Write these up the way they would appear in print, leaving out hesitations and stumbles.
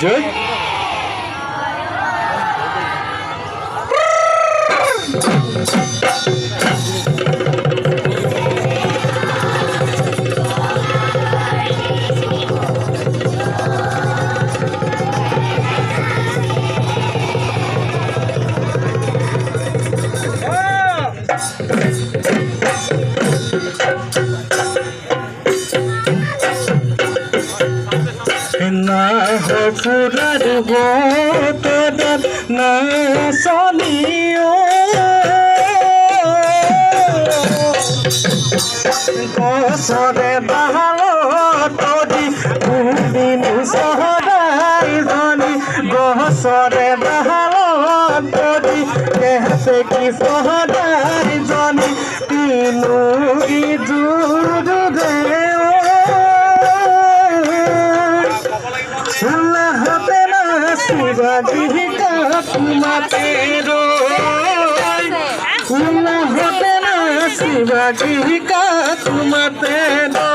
Judge? Purar gotodan nasaniyo kosore bahalo todi udin sohdai zoni kosore bahalo todi kehse ki sohdai zoni tinu ijuru de Shivaji का तुम्हारे रो होते ना शिवाजी का तुम्हारे रो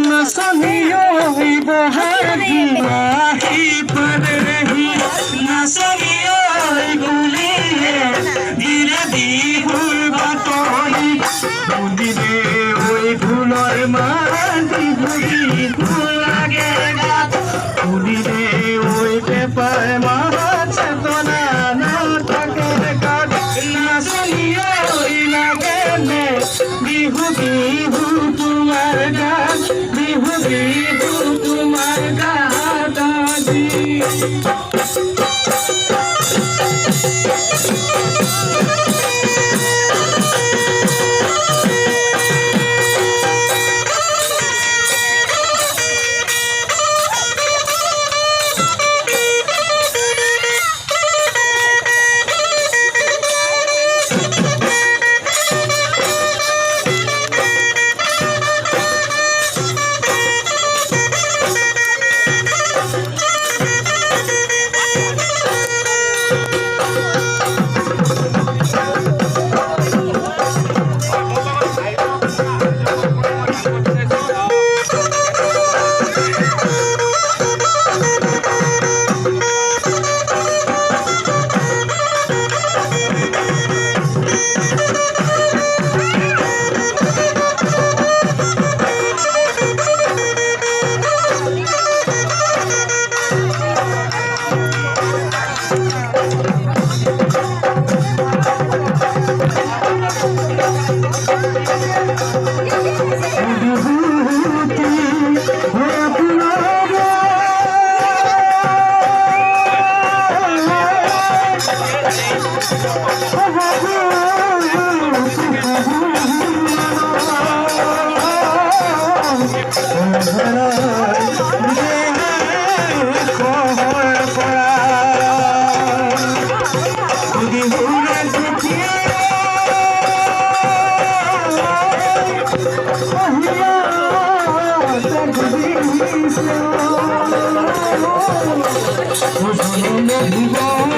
नसनियो बहागी माही पर रही नसनियो गुली धीरे धीरे बातोई बुद्धि ओई धुलोर मांदी बुद्धि धुल लगेगा बुद्धि ओई पेपर माच दोना ना थकेगा ना सुनियो लगे ने बिहु बिहु तुम्हार गान बिहु बिहु तुम्हार गान दादी জীবন